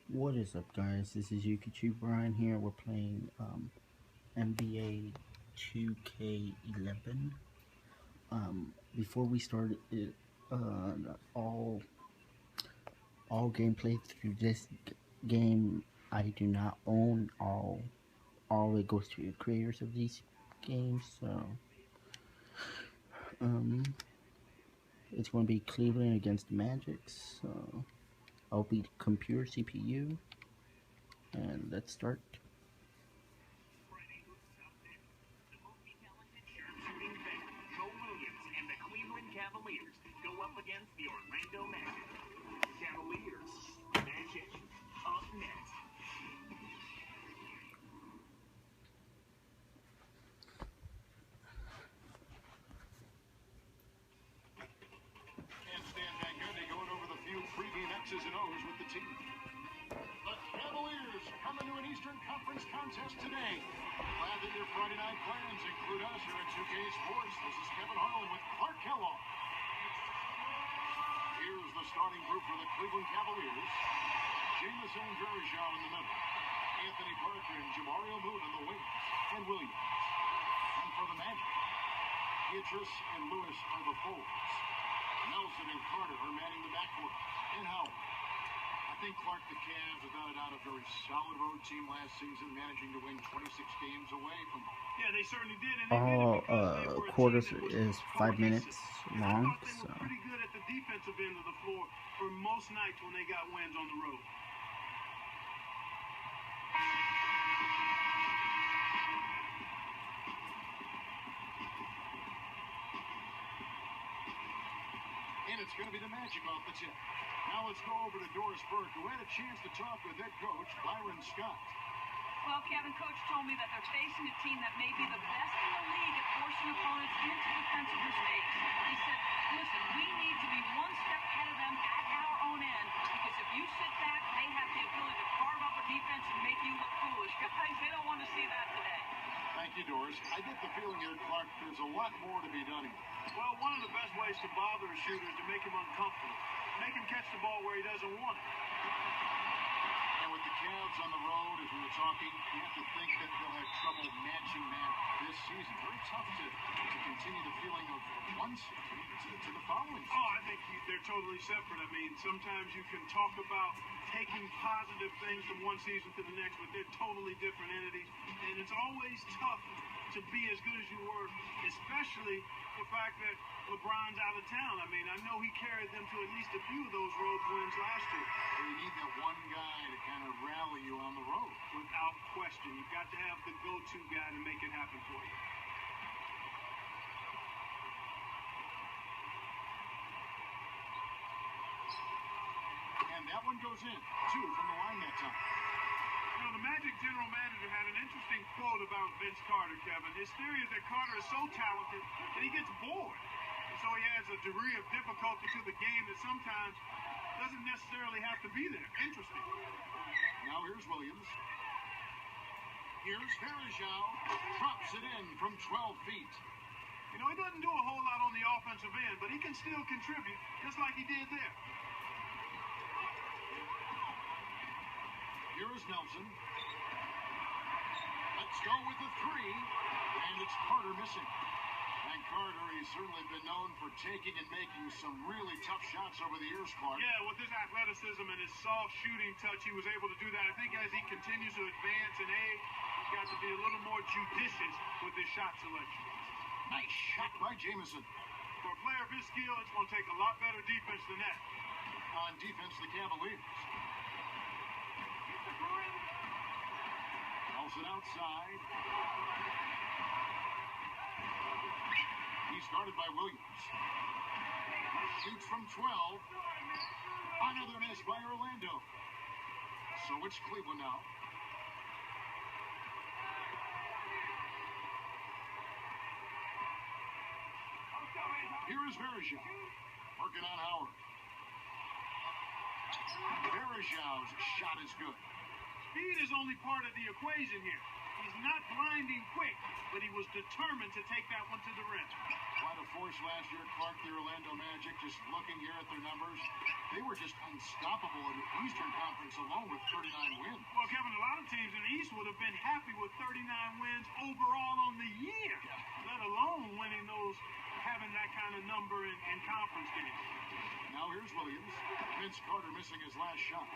What is up, guys? This is Yukichi Brian here. We're playing NBA 2K11. Before we start it, all gameplay through this game I do not own. All it goes to the creators of these games. So um, it's going to be Cleveland against Magic. So I'll be computer CPU, and let's start. Cavaliers go up against the Orlando Magic. Cavaliers, Magic, up next. And Stan Van Gundy going over the few pregame X's and O's with the team. The Cavaliers come into an Eastern Conference contest today. Glad that your Friday night plans include us here at 2K Sports. This is Kevin Harlan with Clark Kellogg. Here's the starting group for the Cleveland Cavaliers. Jameson and Verjao in the middle. Anthony Parker and Jamario Moon on the wings. And Williams. And for the Magic, Beatrice and Lewis are the forwards. Nelson and Carter are manning the backcourt. And Howard. I think, Clark, the Cavs, without a doubt, a very solid road team last season, managing to win 26 games away from home. Yeah, they certainly did. And All they did it because they were a quarters team that was is 5 cohesive. minutes And I long. thought they were pretty good at the defensive end of the floor for most nights when they got wins on the road. And it's going to be the Magic off the tip. Now let's go over to Doris Burke, who had a chance to talk with head coach Byron Scott. Well, Kevin, Coach told me that they're facing a team that may be the best in the league at forcing opponents into defensive mistakes. He said, listen, we need to be one step ahead of them at our own end, because if you sit back, they have the ability to carve up a defense and make you look foolish. Guys, they don't want to see that today. Thank you, Doris. I get the feeling here, Clark, there's a lot more to be done here. Well, one of the best ways to bother a shooter is to make him uncomfortable. Make him catch the ball where he doesn't want it. And with the Cavs on the road, as we were talking, you have to think that they'll have trouble matching that this season. Very tough to continue the feeling of one season to the following season. Oh, I think they're totally separate. I mean, sometimes you can talk about taking positive things from one season to the next, but they're totally different entities. And it's always tough to be as good as you were, especially the fact that LeBron's out of town. I mean, I know he carried them to at least a few of those road wins last year. You need that one guy to kind of rally you on the road. Without question. You've got to have the go-to guy to make it happen for you. And that one goes in. 2 from the line that time. You know, the Magic general manager had an interesting quote about Vince Carter, Kevin. His theory is that Carter is so talented that he gets bored. And so he adds a degree of difficulty to the game that sometimes doesn't necessarily have to be there. Interesting. Now here's Williams. Here's Verjao. Drops it in from 12 feet. You know, he doesn't do a whole lot on the offensive end, but he can still contribute, just like he did there. Here is Nelson. Let's go with the 3. And it's Carter missing. And Carter, he's certainly been known for taking and making some really tough shots over the years, Clark. Yeah, with his athleticism and his soft shooting touch, he was able to do that. I think as he continues to advance in age, he's got to be a little more judicious with his shot selection. Nice shot by Jameson. For a player of his skill, it's going to take a lot better defense than that. On defense, the Cavaliers. Nelson outside. He's guarded by Williams. Shoots from 12. Another miss by Orlando. So it's Cleveland now. Here is Verjao. Working on Howard. Verjao's shot is good. Speed is only part of the equation here. He's not blinding quick, but he was determined to take that one to the rim. Quite a force last year, Clark, the Orlando Magic. Just looking here at their numbers, they were just unstoppable in the Eastern Conference alone with 39 wins. Well, Kevin, a lot of teams in the East would have been happy with 39 wins overall on the year, let alone winning those, having that kind of number in conference games. Now here's Williams. Vince Carter missing his last shot.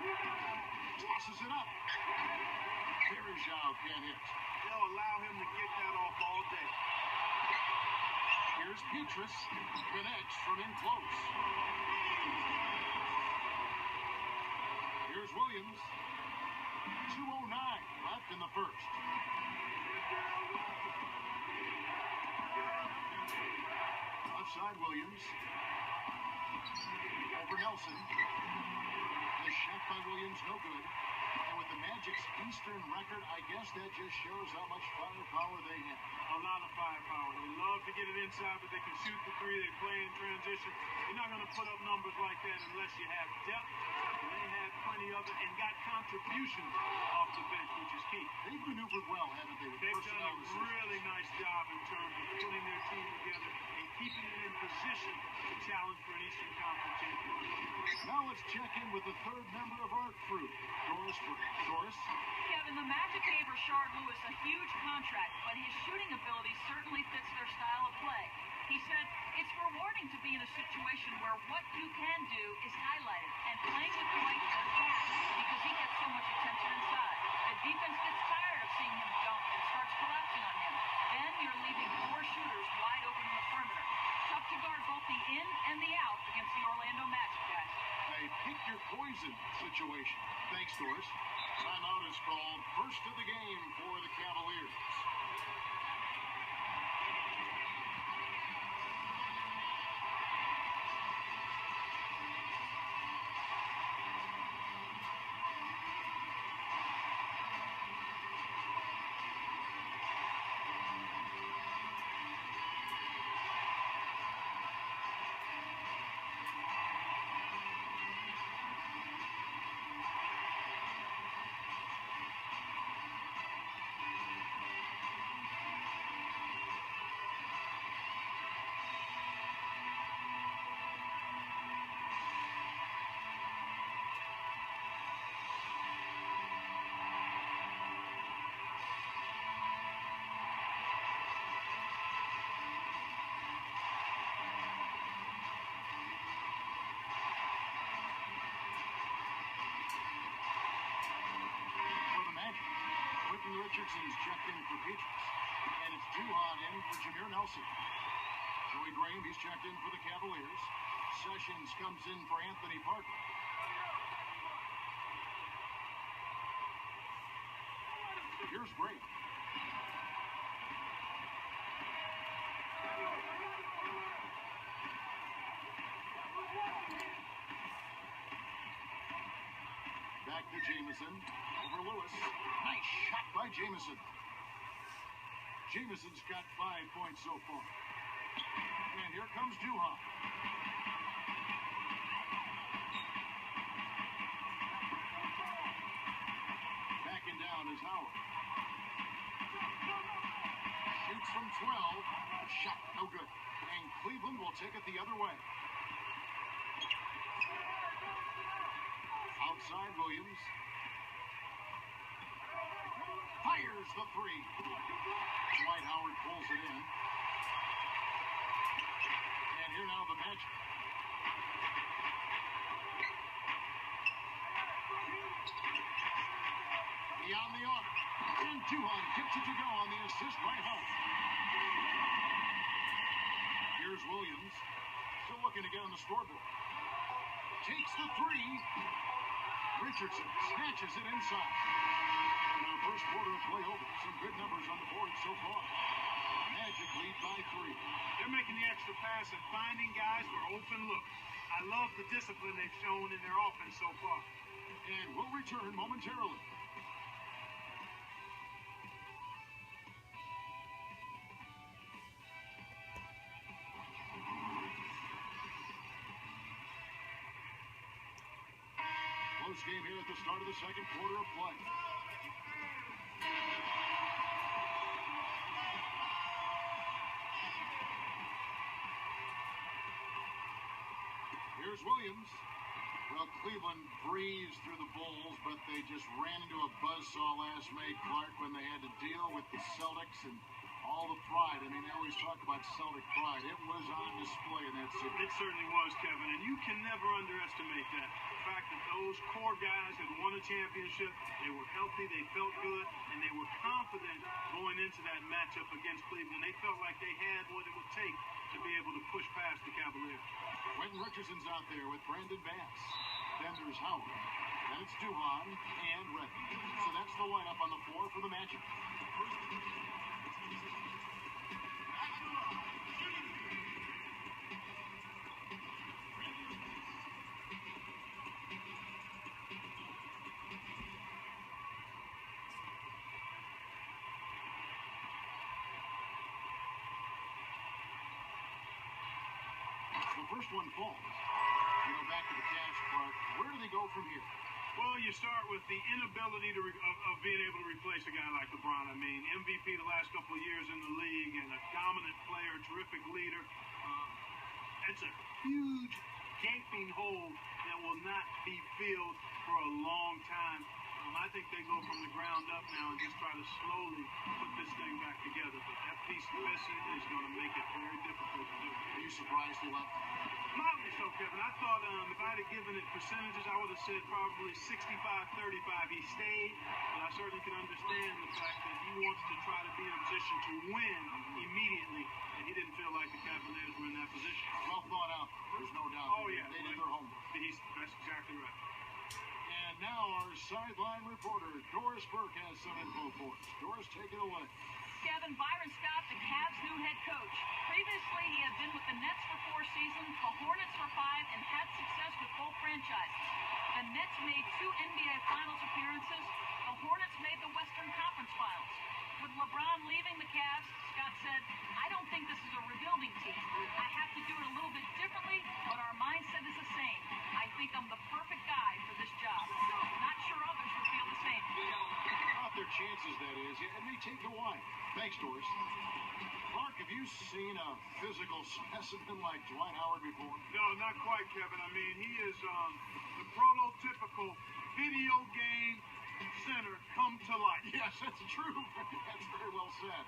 Tosses it up. Bergeau can't hit. They'll allow him to get that off all day. Here's Petrus. Connects from in close. Here's Williams. 2:09 left in the first. Left side Williams. Over Nelson. The shot by Williams, no good. And with the Magic's Eastern record, I guess that just shows how much firepower they have. A lot of firepower. They love to get it inside, but they can shoot the three. They play in transition. You're not going to put up numbers like that unless you have depth. And they have plenty of it and got contributions off the bench, which is key. They've maneuvered well, haven't they? With They've done personnel a decisions. really nice job in terms of putting their team together and keeping it in position to challenge for an Eastern Conference championship. Now let's check in with the third member of our crew, Doris Burke. Doris? Kevin, the Magic gave Rashard Lewis a huge contract, but his shooting ability certainly fits their style of play. He said, it's rewarding to be in a situation where what you can do is highlighted, and playing with Dwight does that because he gets so much attention inside. The defense gets tired of seeing him dunk and starts collapsing on him. Then you're leaving four shooters wide open in the perimeter. Tough to guard both the in and the out against the Orlando Magic guys. A pick your poison situation. Thanks, Doris. Timeout is called. First of the game for the Cavaliers. Richardson's checked in for Petrus. And it's Duhon in for Jameer Nelson. Joey Graham, he's checked in for the Cavaliers. Sessions comes in for Anthony Parker. Here's Graham. Back to Jamison. Over Lewis. Nice shot by Jamison. Jamison's got 5 points so far. And here comes Duhon. Backing down is Howard. Shoots from 12. Shot no good. And Cleveland will take it the other way. Outside Williams. Fires the three. Dwight Howard pulls it in. And here now the Magic. Beyond the arc. And Duhon gets it to go on the assist by Howard. Here's Williams. Still looking to get on the scoreboard. Takes the three. Richardson snatches it inside. And our first quarter of play over. Some good numbers on the board so far. Magic lead by 3. They're making the extra pass and finding guys for open looks. I love the discipline they've shown in their offense so far. And we'll return momentarily. Close game here at the start of the second quarter of play. Here's Williams. Well, Cleveland breezed through the Bulls, but they just ran into a buzzsaw last May, Clark, when they had to deal with the Celtics and all the pride. I mean, they always talk about Celtic pride. It was on display in that series. It certainly was, Kevin, and you can never underestimate that. The fact that those core guys had won a championship, they were healthy, they felt good, and they were confident going into that matchup against Cleveland. They felt like they had what it would take to be able to push past the Cavaliers. Quentin Richardson's out there with Brandon Bass. Then there's Howard. Then it's Duhan and Redmond. So that's the lineup on the floor for the Magic. The first one falls. Back to the Cavs part. Where do they go from here? Well, you start with the inability of being able to replace a guy like LeBron. I mean, MVP the last couple of years in the league and a dominant player, terrific leader. It's a huge, gaping hole that will not be filled for a long time. I think they go from the ground up now and just try to slowly put this thing back together. But that piece missing is going to make it very difficult to do. Are you surprised he left? Mildly so, Kevin. I thought if I'd have given it percentages, I would have said probably 65-35. He stayed, but I certainly can understand the fact that he wants to try to be in a position to win immediately, and he didn't feel like the Cavaliers were in that position. Well thought out. There's no doubt. Oh, yeah. They did their homework. That's exactly right. And now our sideline reporter, Doris Burke, has some info for us. Doris, take it away. Kevin, Byron Scott, the Cavs' new head coach. Previously, he had been with the Nets for 4 seasons, the Hornets for 5, and had success with both franchises. The Nets made 2 NBA Finals appearances. The Hornets made the Western Conference Finals. With LeBron leaving the Cavs, Scott said, I don't think this is a rebuilding team. I have to do it a little bit differently, but our mindset is the same. I think I'm the perfect guy for this job. Not sure others will feel the same. About their chances, that is. It may take a while. Thanks, Doris. Mark, have you seen a physical specimen like Dwight Howard before? No, not quite, Kevin. I mean, he is the prototypical video game center come to life. Yes, that's true. That's very well said.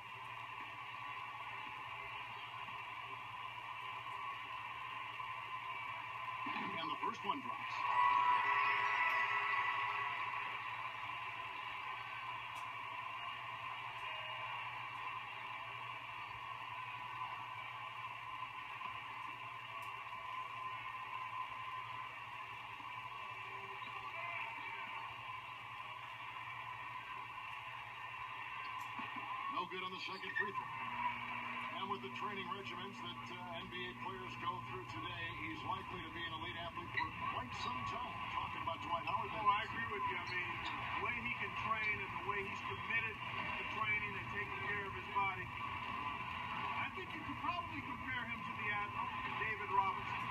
And the first one drops. No good on the second free throw. And with the training regimens that NBA players go through today, he's likely to be an elite athlete for quite some time. Talking about Dwight Howard. Oh, I agree with you. I mean, the way he can train and the way he's committed to training and taking care of his body, I think you could probably compare him to the Admiral, David Robinson.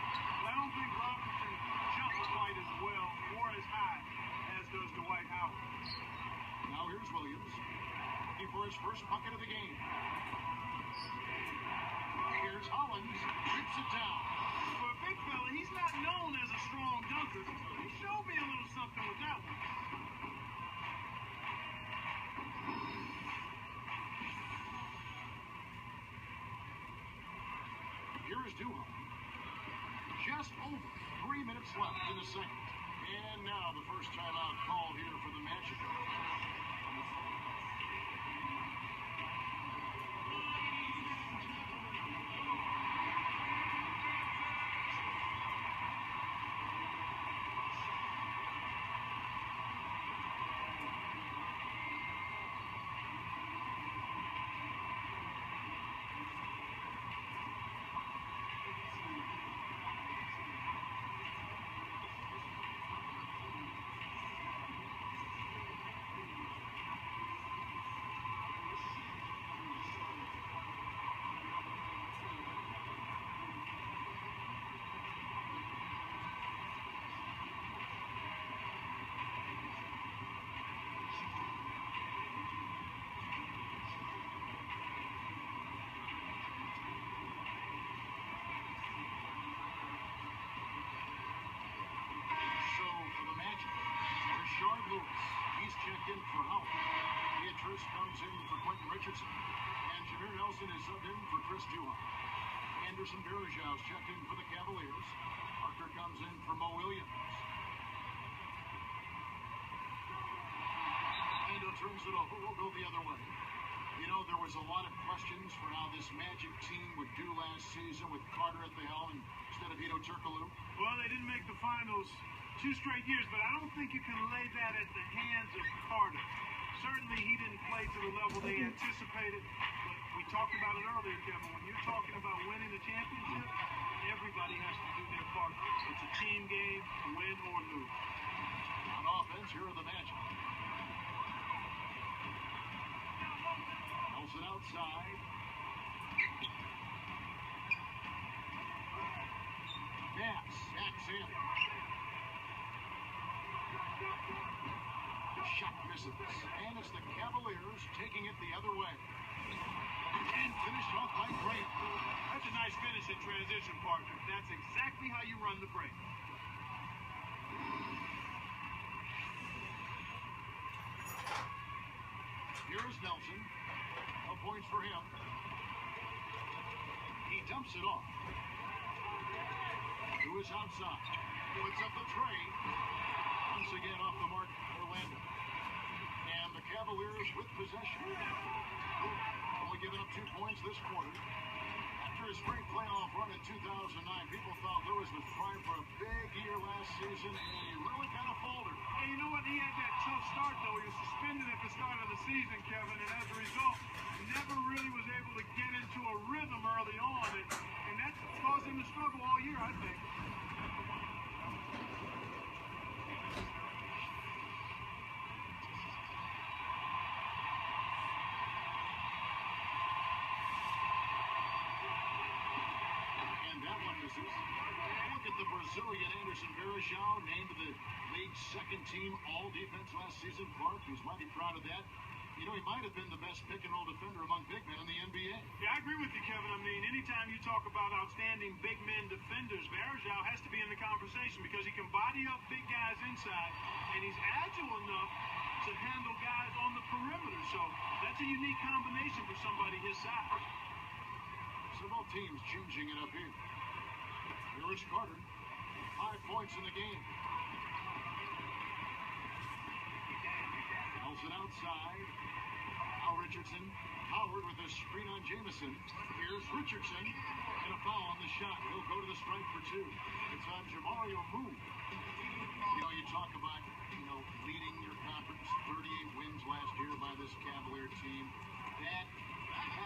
But I don't think Robinson jumps quite as well or as high as does Dwight Howard. Now here's Williams. For his first bucket of the game. Here's Hollins. Rips it down. For a big fella, he's not known as a strong dunker. He showed me a little something with that one. Here is Duhan. Just over 3 minutes left in the second. And now the first timeout called here for the Magic. Rashard Lewis. He's checked in for Howard. Beatrice comes in for Quentin Richardson. And Jameer Nelson is subbed in for Chris Duhon. Anderson Varejau's checked in for the Cavaliers. Parker comes in for Mo Williams. And turns it over. We'll go the other way. You know, there was a lot of questions for how this Magic team would do last season with Carter at the helm instead of Hedo Turkoglu. Well, they didn't make the finals 2 straight years, but I don't think you can lay that at the hands of Carter. Certainly, he didn't play to the level they anticipated, but we talked about it earlier, Kevin. When you're talking about winning the championship, everybody has to do their part. It's a team game, win or lose. On offense, here are the Magic. Nelson outside. Pass. Backs in. The shot misses. And it's the Cavaliers taking it the other way. And finished off by Graham. That's a nice finish in transition, partner. That's exactly how you run the break. Here's Nelson. No points for him. He dumps it off. Who is outside? Puts up the tray. Once again off the mark, Orlando. And the Cavaliers with possession. Only giving up 2 points this quarter. After his great playoff run in 2009, people thought Lewis was primed for a big year last season, and he really kind of faltered. And you know what? He had that tough start, though. He was suspended at the start of the season, Kevin, and as a result, never really was able to get into a rhythm early on, and that caused him to struggle all year, I think. Look at the Brazilian Anderson Varejão, named to the league's second team all-defense last season. Clark, who's mighty proud of that. You know, he might have been the best pick-and-roll defender among big men in the NBA. Yeah, I agree with you, Kevin. I mean, anytime you talk about outstanding big men defenders, Varejão has to be in the conversation because he can body up big guys inside, and he's agile enough to handle guys on the perimeter. So that's a unique combination for somebody his size. Several teams changing it up here. Here is Carter. 5 points in the game. Nelson outside. Now Richardson. Howard with a screen on Jamison. Here's Richardson. And a foul on the shot. He'll go to the strike for 2. It's on Jamario Moon. You know, you talk about, leading your conference. 38 wins last year by this Cavalier team. That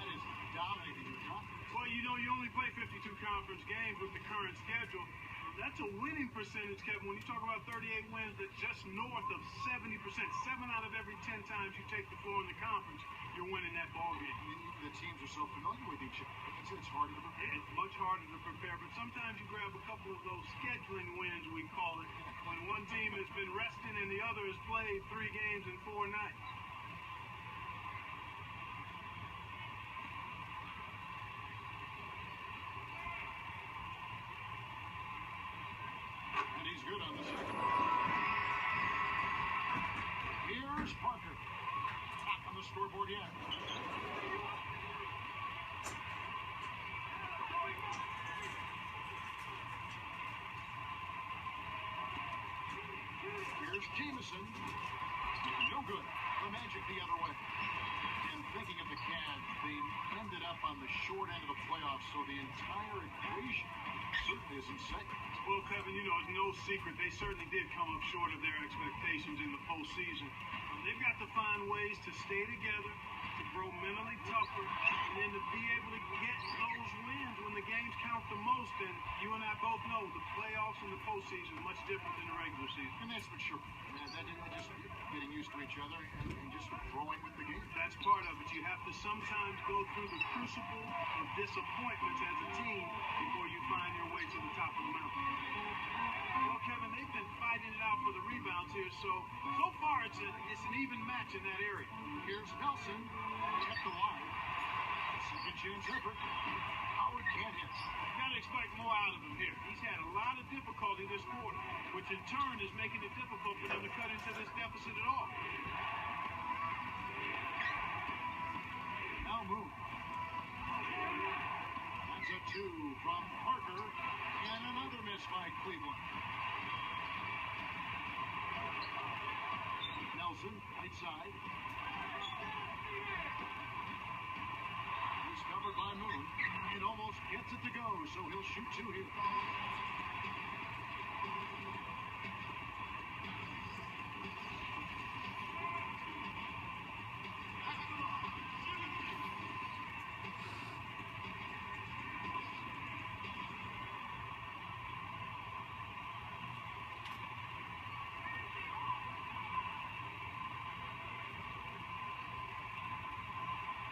is dominating your conference. Well, you only play 52 conference games with the current schedule. That's a winning percentage, Kevin. When you talk about 38 wins, that's just north of 70%. 7 out of every 10 times you take the floor in the conference, you're winning that ball game. The teams are so familiar with each other. It's harder to prepare. It's much harder to prepare, but sometimes you grab a couple of those scheduling wins, we call it, when one team has been resting and the other has played 3 games in 4 nights. He's good on the second. Here's Parker. Top on the scoreboard yet. Here's Jamison. No good. The Magic the other way. And thinking of the Cavs, they ended up on the short end of the playoffs, so the entire equation certainly isn't safe. Well, Kevin, it's no secret. They certainly did come up short of their expectations in the postseason. They've got to find ways to stay together, to grow mentally tougher, and then to be able to get those wins when the games count the most. And you and I both know the playoffs and the postseason is much different than the regular season. And that's for sure. That just getting used to each other and just growing with the game. That's part of it. You have to sometimes go through the crucible of disappointments as a team before you find your way to the top of the mountain. Well, Kevin, they've been fighting it out for the rebounds here, so far it's an even match in that area. Here's Nelson at the line. Second chance effort. Howard can't hit. You got to expect more out of him here. He's had a lot of difficulty this quarter, which in turn is making it difficult for them to cut into this deficit at all. Now Moon. That's a 2 from Parker, and another miss by Cleveland. Nelson, right side. He's covered by Moon. It almost gets it to go, so he'll shoot 2 here.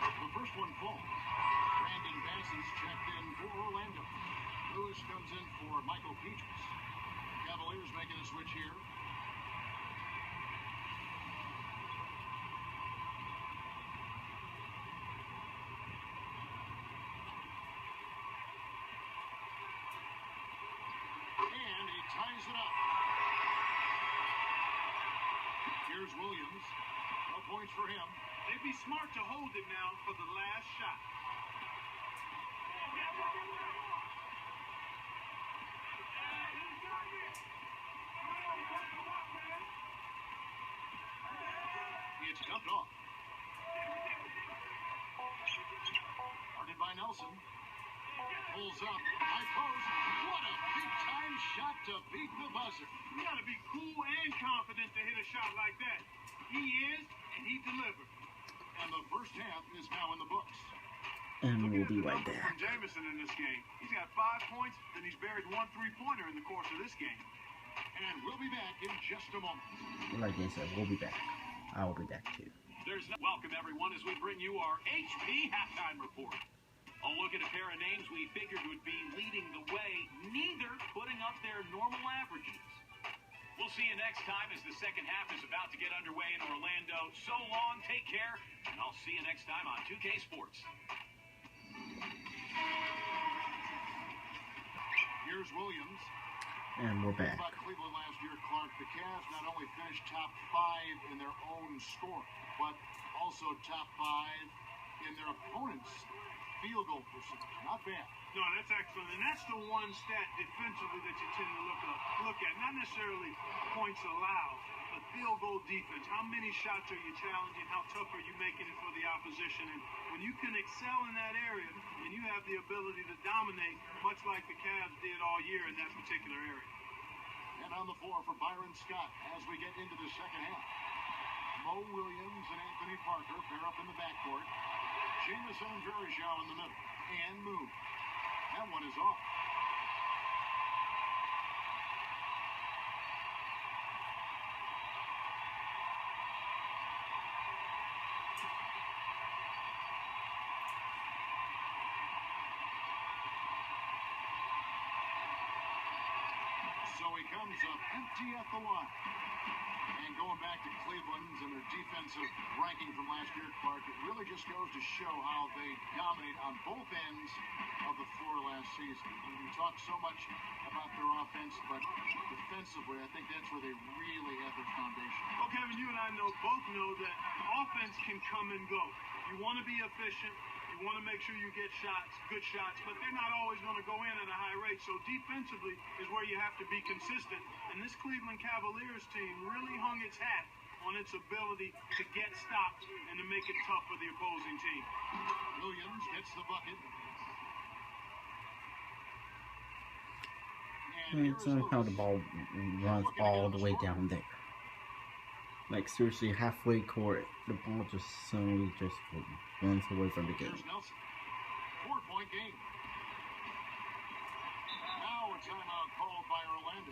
The first one falls. Brandon Bass's checked in for Orlando. Lewis comes in for Michael Petras. Cavaliers making a switch here. And he ties it up. Here's Williams. No points for him. They'd be smart to hold him now for the last shot. It's dumped off. Guarded by Nelson. Pulls up. High post. What a big-time shot to beat the buzzer. You got to be cool and confident to hit a shot like that. He is, and he delivered. And the first half is now in the books. And we'll be Look right at the numbers back. from Jamison in this game. He's got 5 points, then he's buried 1 3-pointer in the course of this game. And we'll be back in just a moment. Like I said, we'll be back. I'll be back too. Welcome, everyone, as we bring you our HP halftime report. A look at a pair of names we figured would be leading the way, neither putting up their normal averages. We'll see you next time as the second half is about to get underway in Orlando. So long, take care, and I'll see you next time on 2K Sports. Here's Williams. And we're back. About Cleveland last year, Clark, the Cavs not only finished top 5 in their own score, but also top 5 in their opponents' field goal percentage. Not bad. No, that's excellent. And that's the one stat defensively that you tend to look at. Not necessarily points allowed, but field goal defense. How many shots are you challenging? How tough are you making it for the opposition? And when you can excel in that area, and you have the ability to dominate, much like the Cavs did all year in that particular area. And on the floor for Byron Scott as we get into the second half. Mo Williams and Anthony Parker pair up in the backcourt. Jamison and Verjao in the middle. And Moon. That one is off. So he comes up empty at the line. And going back to Cleveland's and their defensive ranking from last year, Clark, it really just goes to show how they dominate on both ends of the floor last season. And we talk so much about their offense, but defensively, I think that's where they really have their foundation. Well, Kevin, you and I both know that offense can come and go. You want to be efficient. You want to make sure you get shots, good shots, but they're not always going to go in at a high rate. So defensively is where you have to be consistent. And this Cleveland Cavaliers team really hung its hat on its ability to get stops and to make it tough for the opposing team. Williams gets the bucket. And It's how the ball runs all the way down there. Like seriously, halfway court, the ball just suddenly just runs away from the game. Here's Nelson. 4-point game. Now a timeout called by Orlando.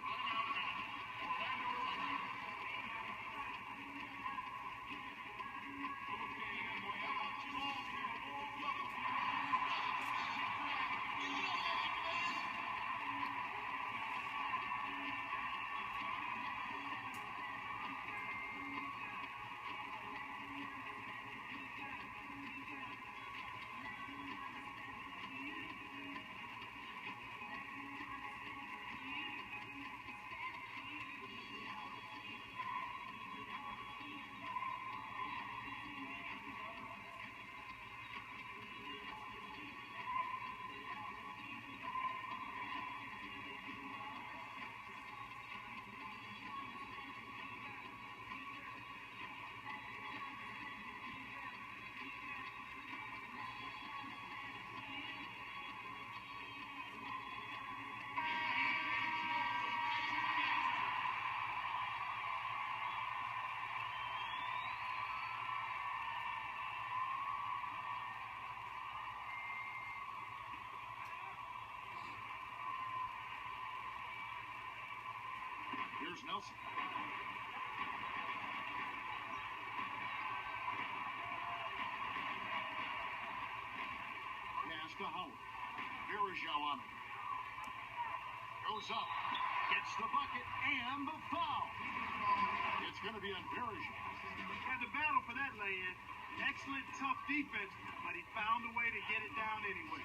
Here's Nelson. Pass to Howard. Verajao on it. Goes up. Gets the bucket and the foul. It's going to be on Verajao. Had to battle for that lay-in. Excellent, tough defense, but he found a way to get it down anyway.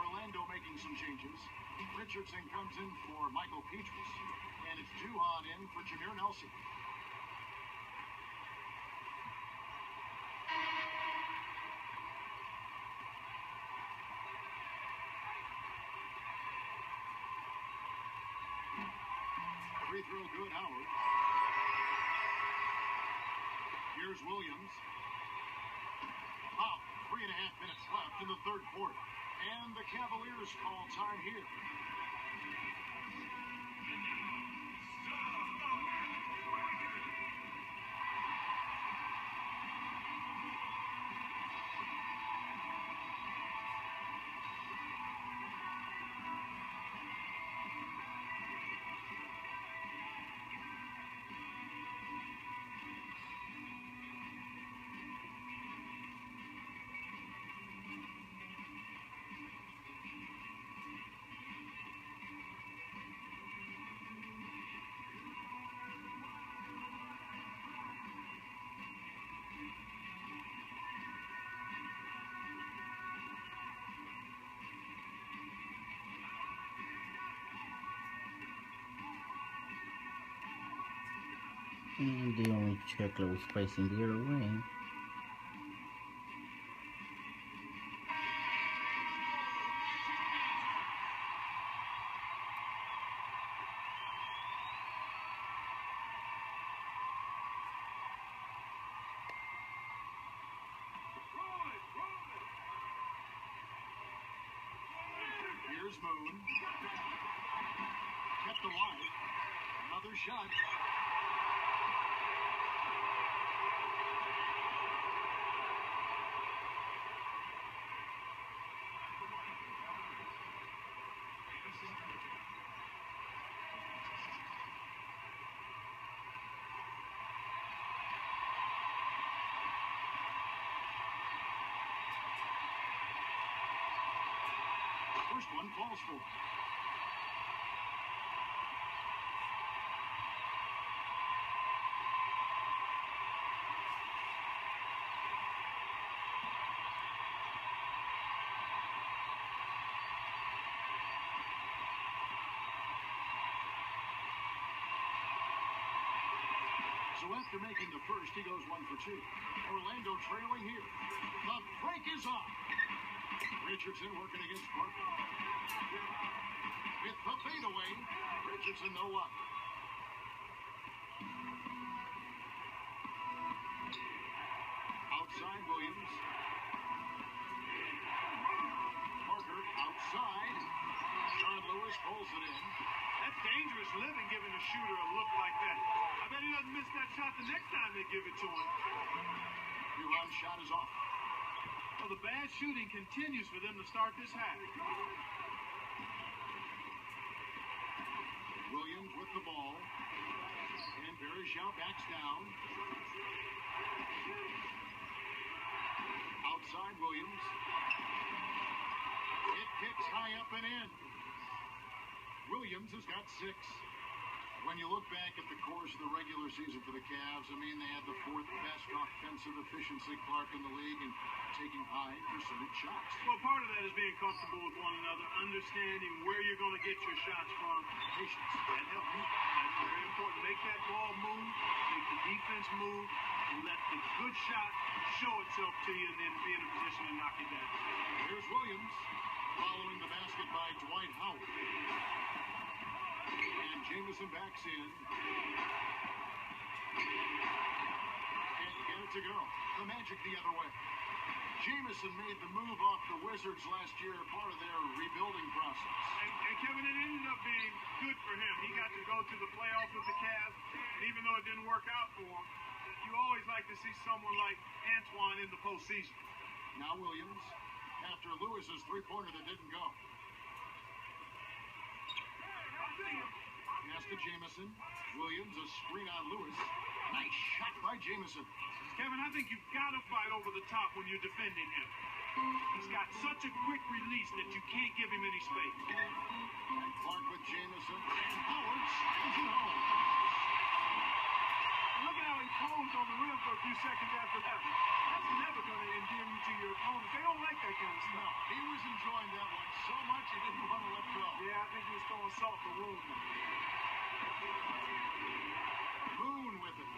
Orlando making some changes. Richardson comes in for Michael Petrus. And it's Duhon in for Jameer Nelson. Free throw good, Howard. Here's Williams. About 3.5 minutes left in the third quarter. And the Cavaliers call time here. And the only checker was facing the other way. Here's Moon. Kept alive. Another shot. First one falls for. So after making the first, he goes 1 for 2. Orlando trailing here. The break is off. Richardson working against Parker. With the fadeaway, Richardson no luck. Outside Williams. Parker outside. John Lewis pulls it in. That's dangerous living, giving a shooter a look like that. I bet he doesn't miss that shot the next time they give it to him. Duran's shot is off. Well, the bad shooting continues for them to start this half. Williams with the ball. And Verajao backs down. Outside Williams. It kicks high up and in. Williams has got 6. When you look back at the course of the regular season for the Cavs, I mean, they had the 4th best offensive efficiency, Clark, in the league, and taking high percentage shots. Well, part of that is being comfortable with one another, understanding where you're going to get your shots from. Patience. That helps. That's very important. Make that ball move, make the defense move, and let the good shot show itself to you, and then be in a position to knock it down. Here's Williams following the basket by Dwight Howard. And Jamison backs in. Can't get it to go. The Magic the other way. Jamison made the move off the Wizards last year, part of their rebuilding process. And Kevin, it ended up being good for him. He got to go to the playoffs with the Cavs, and even though it didn't work out for him, you always like to see someone like Antoine in the postseason. Now Williams, after Lewis's three-pointer that didn't go. Pass to Jamison. Williams, a screen on Lewis. Nice shot by Jamison. Kevin, I think you've got to fight over the top when you're defending him. He's got such a quick release that you can't give him any space. And Clark with Jamison. And Howard slams it home. Look at how he posed on the rim for a few seconds after that. That's never going to endear you to your opponent. They don't like that kind of No, stuff. he was enjoying that one so much he didn't want to let go. Yeah, I think he was throwing salt in the wound. Moon with it.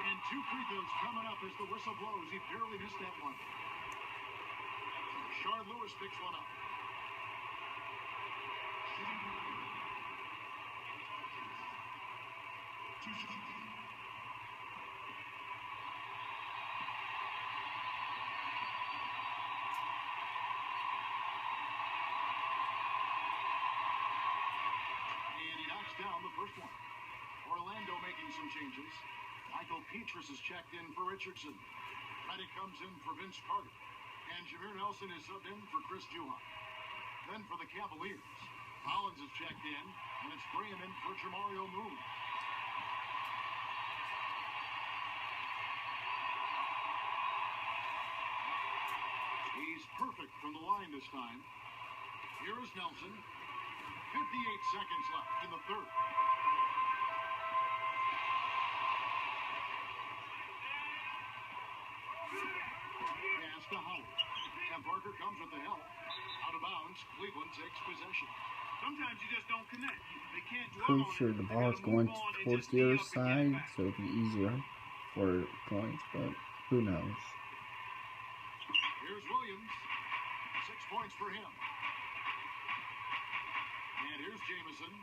And 2 free throws coming up as the whistle blows. He barely missed that one. Shard Lewis picks one up. And he knocks down the first one. Orlando making some changes. Michael Petrus is checked in for Richardson. Reddick comes in for Vince Carter. And Jameer Nelson is subbed in for Chris Juhan. Then for the Cavaliers, Collins is checked in, and it's Graham in for Jamario Moon. He's perfect from the line this time. Here is Nelson. 58 seconds left in the third. Pass to Howard. And Parker comes with the help. Out of bounds, Cleveland takes possession. Sometimes you just don't connect. They can't dwell Pretty on sure it. the They ball is gotta going move on and towards just the other tee up and get it side, back. so it'll be easier for points, but who knows? Here's Williams. 6 points for him. And here's Jamison.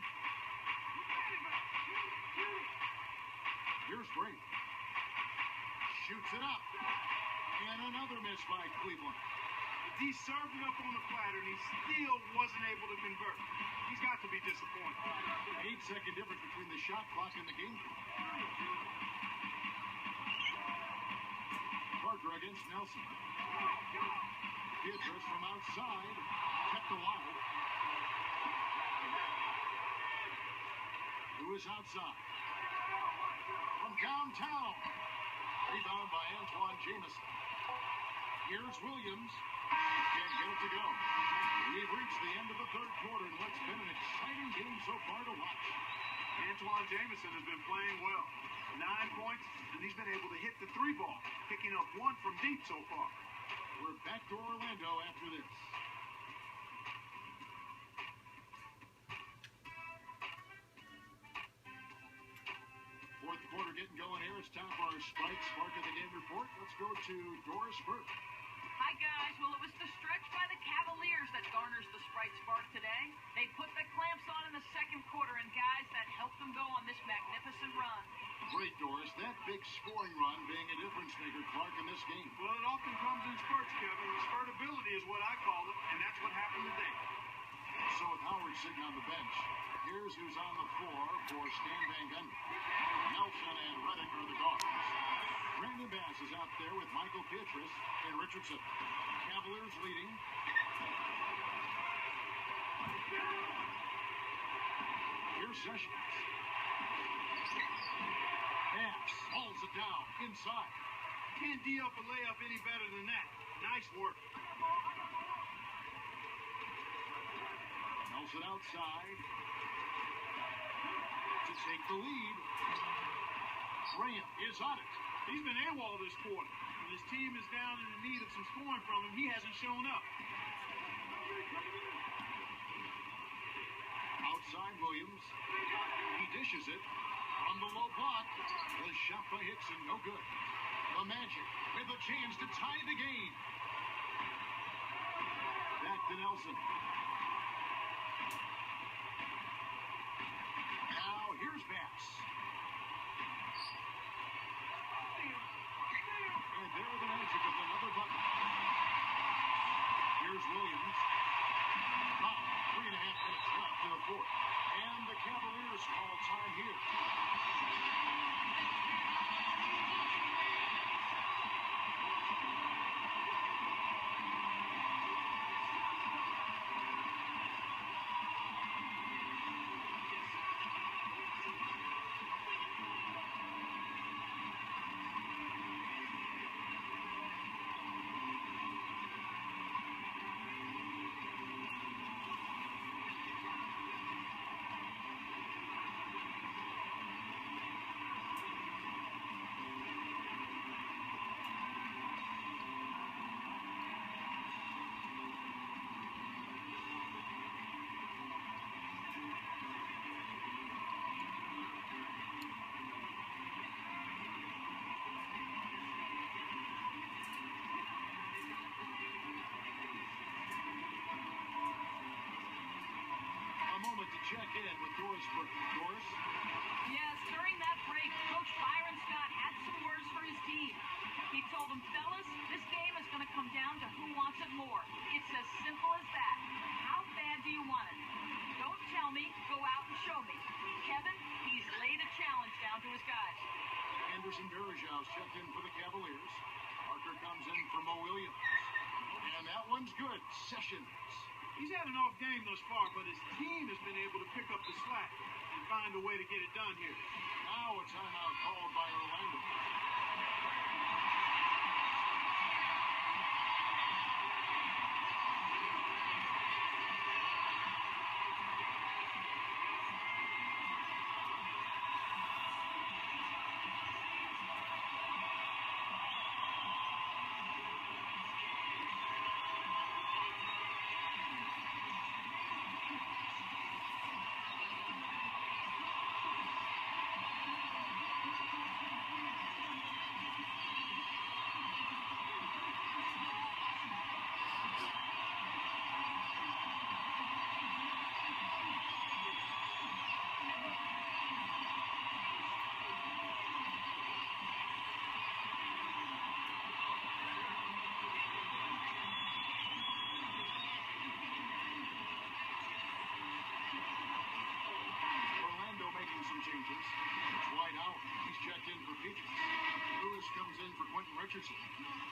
Here's Green. Shoots it up. And another miss by Cleveland. He served it up on the platter, and he still wasn't able to convert. He's got to be disappointed. 8-second difference between the shot clock and the game clock. Parker against Nelson. Petrus from outside. Kept alive. Who is outside? From downtown. Rebound by Antoine Jamison. Here's Williams. Can't get it to go. We've reached the end of the third quarter, and what's been an exciting game so far to watch. Antoine Jamison has been playing well. 9 points, and he's been able to hit the 3 ball, picking up 1 from deep so far. We're back to Orlando after this. Fourth quarter getting going here. It's time for our Sprite Spark of the Game report. Let's go to Doris Burke. Hi, guys. Well, it was the stretch by the Cavaliers that garners the Sprite Spark today. They put the clamps on in the second quarter, and guys, that helped them go on this magnificent run. Great, Doris. That big scoring run being a difference maker, Clark, in this game. Well, it often comes in spurts, Kevin. Spurtability is what I call it, and that's what happened today. So with Howard sitting on the bench, here's who's on the floor for Stan Van Gundy. Nelson and Reddick are the guards. Brandon Bass is out there with Michael Petrus and Richardson. Cavaliers leading. Here's Sessions. Bass hauls it down inside. Can't D up a layup any better than that. Nice work. Nelson outside to take the lead. Graham is on it. He's been AWOL this quarter. When his team is down and in need of some scoring from him, he hasn't shown up. Outside Williams. He dishes it from the low block. The shot by Hickson, no good. The Magic with a chance to tie the game. Back to Nelson. Now here's Bass. And there are the Magic with another bucket. Here's Williams. About 3.5 minutes left in the fourth. And the Cavaliers call time here. check in with Doris Burke. Doris? Yes, during that break, Coach Byron Scott had some words for his team. He told them, fellas, this game is going to come down to who wants it more. It's as simple as that. How bad do you want it? Don't tell me, go out and show me. Kevin, he's laid a challenge down to his guys. Anderson Varejau's checked in for the Cavaliers. Parker comes in for Mo Williams. And that one's good. Sessions. He's had an off game thus far, but his team has been able to pick up the slack and find a way to get it done here. Now a timeout called by Orlando. Changes. It's wide out. He's checked in for Peter. Lewis comes in for Quentin Richardson.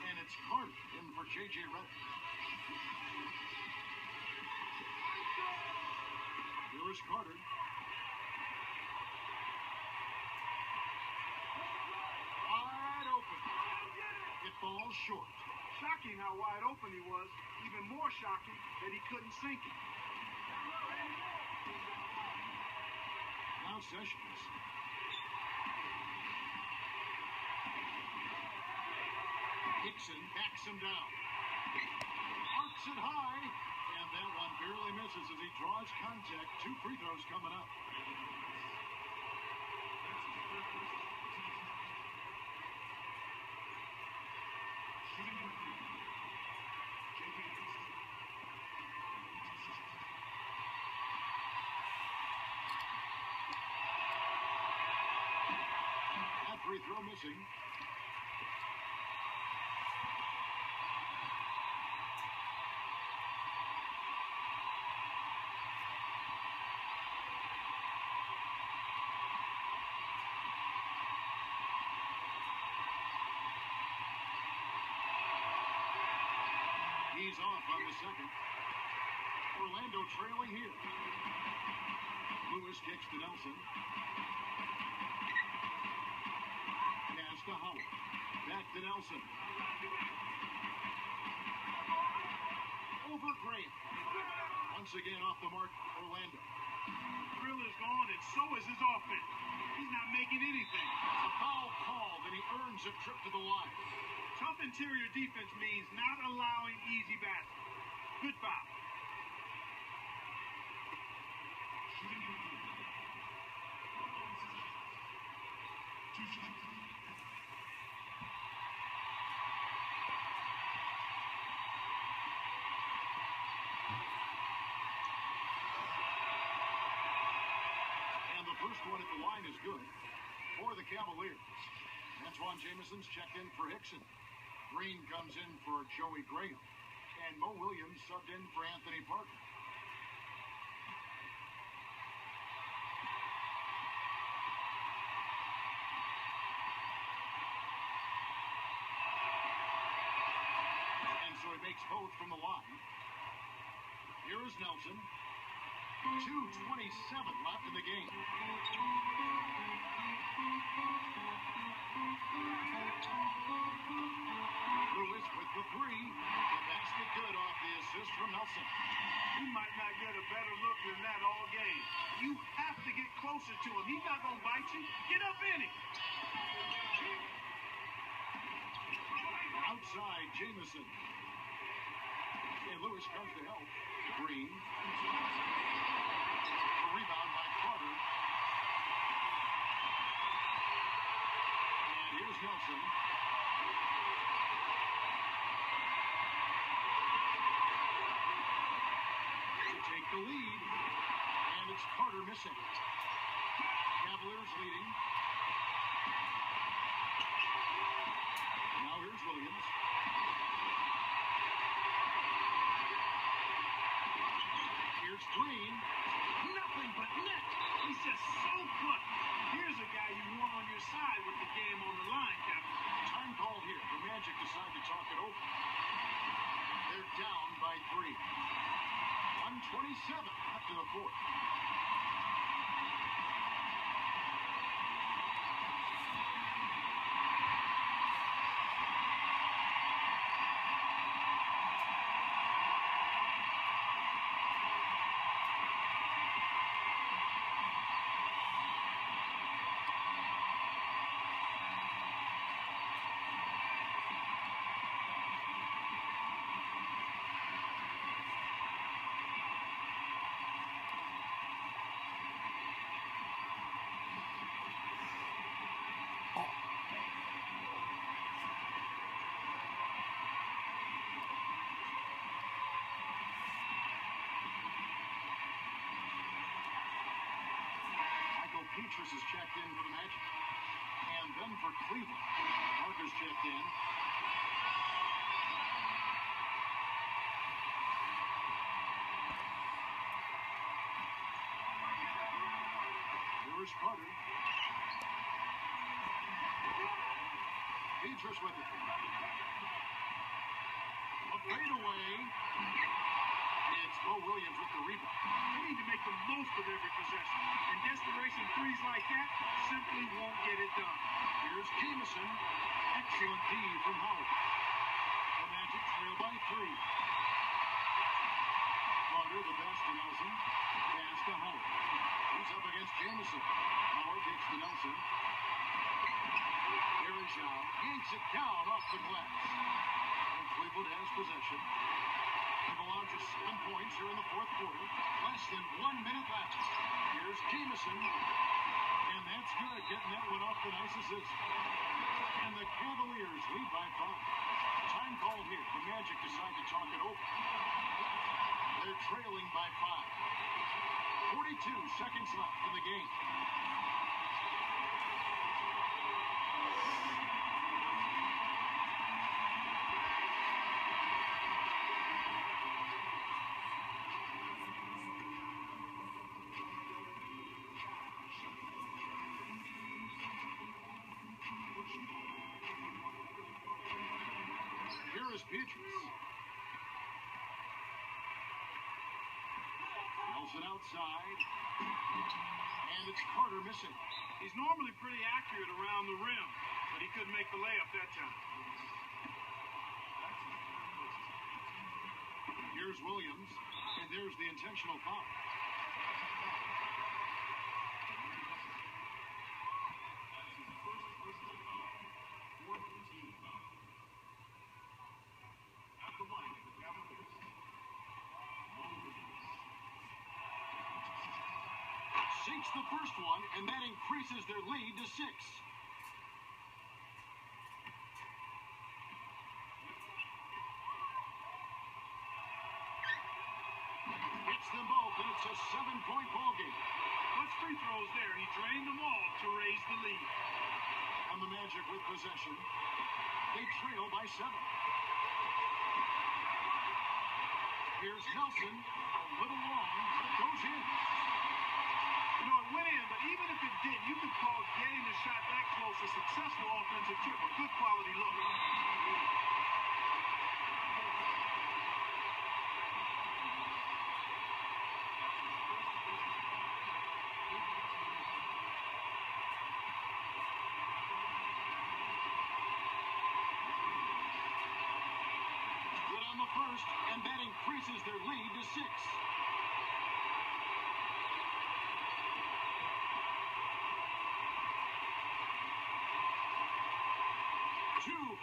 And it's Carter in for J.J. Redick. Here is Carter. Wide open. It falls short. Shocking how wide open he was. Even more shocking that he couldn't sink it. Now Sessions. Hickson backs him down. Arcs it high. And that one barely misses as he draws contact. 2 free throws coming up. Free throw missing. He's off on the second. Orlando trailing here. Lewis kicks to Nelson. To Howard. Back to Nelson. Over Graham. Once again off the mark, Orlando. Drill is gone, and so is his offense. He's not making anything. A foul called, and he earns a trip to the line. Tough interior defense means not allowing easy baskets. Good foul. First one at the line is good for the Cavaliers. Antoine Jameson's checked in for Hickson. Green comes in for Joey Graham. And Mo Williams subbed in for Anthony Parker. And so he makes both from the line. Here is Nelson. 2:27 left in the game. Lewis with the three. The basket good off the assist from Nelson. You might not get a better look than that all game. You have to get closer to him. He's not going to bite you. Get up in it. Outside, Jameson. And Lewis comes to help. Green. A rebound by Carter. And here's Nelson. To take the lead. And And it's Carter missing. Cavaliers leading. Now here's Williams. Here's Green. Nothing but net. He's just so good. Here's a guy you want on your side with the game on the line, Kevin. Time called here. The Magic decide to talk it over. They're down by 3. 1:27 after the fourth. Petrus is checked in for the Magic. And then for Cleveland, Parker's checked in. Here is Carter. Petrus with it. A fadeaway. It's Bo Williams with the rebound. They need to make the most of every possession. And desperation threes like that simply won't get it done. Here's Jamison. Excellent D from Howard. The Magic trail by 3. Carter, the best to Nelson. Pass to Howard. He's up against Jamison. Howard gets to Nelson. Here is Zhao. Yanks it down off the glass. And Cleveland has possession. They go on to 7 points here in the fourth quarter. Less than 1 minute left. Here's Jamison. And that's good, getting that one off the nice assist. And the Cavaliers lead by 5. Time called here. The Magic decide to talk it over. They're trailing by 5. 42 seconds left in the game. Here is Petrus. Nelson outside. And it's Carter missing. He's normally pretty accurate around the rim, but he couldn't make the layup that time. Here's Williams. And there's the intentional foul. Sinks the first one, and that increases their lead to 6. Hits them both, and it's a 7-point ball game. Plus free throws there. He drained them all to raise the lead. And the Magic with possession. They trail by 7. Here's Nelson. A little long, but it goes in. You know, it went in, but even if it didn't, you could call getting the shot that close a successful offensive trip, a good quality look. Good on the first, and that increases their lead to 6.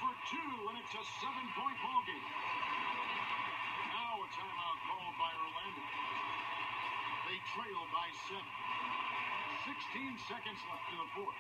For 2, and it's a 7-point ball game. Now a timeout called by Orlando. They trail by 7. 16 seconds left in the fourth.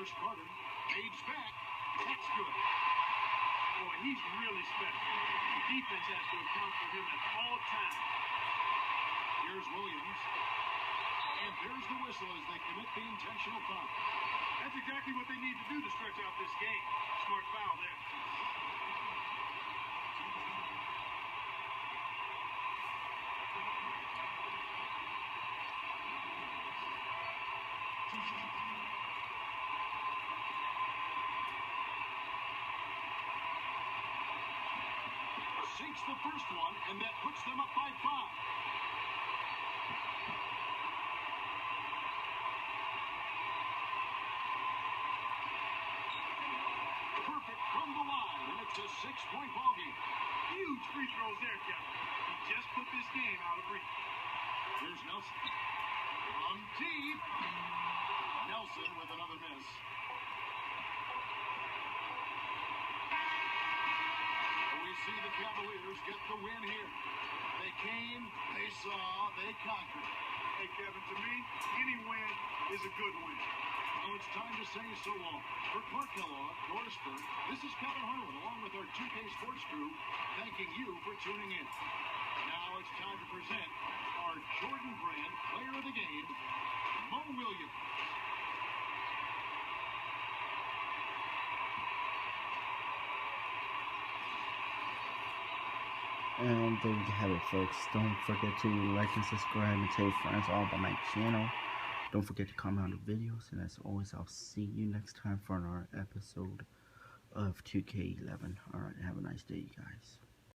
first quarter. Fades back. That's good. Boy, he's really special. Defense has to account for him at all times. Here's Williams. And there's the whistle as they commit the intentional foul. That's exactly what they need to do to stretch out this game. Smart foul there. Sinks the first one, and that puts them up by 5. Perfect from the line, and it's a 6-point ball game. Huge free throws there, Kevin. He just put this game out of reach. Here's Nelson. From deep. Nelson with another miss. We see the Cavaliers get the win here. They came, they saw, they conquered. Hey, Kevin, to me, any win is a good win. Well, it's time to say so long. For Clark Kellogg, Dorisburg, this is Kevin Harlan, along with our 2K Sports crew, thanking you for tuning in. Now it's time to present our Jordan Brand Player of the Game, Mo Williams. And there you have it, folks. Don't forget to like and subscribe and tell your friends all about my channel. Don't forget to comment on the videos. And as always, I'll see you next time for another episode of 2K11. Alright, have a nice day, you guys.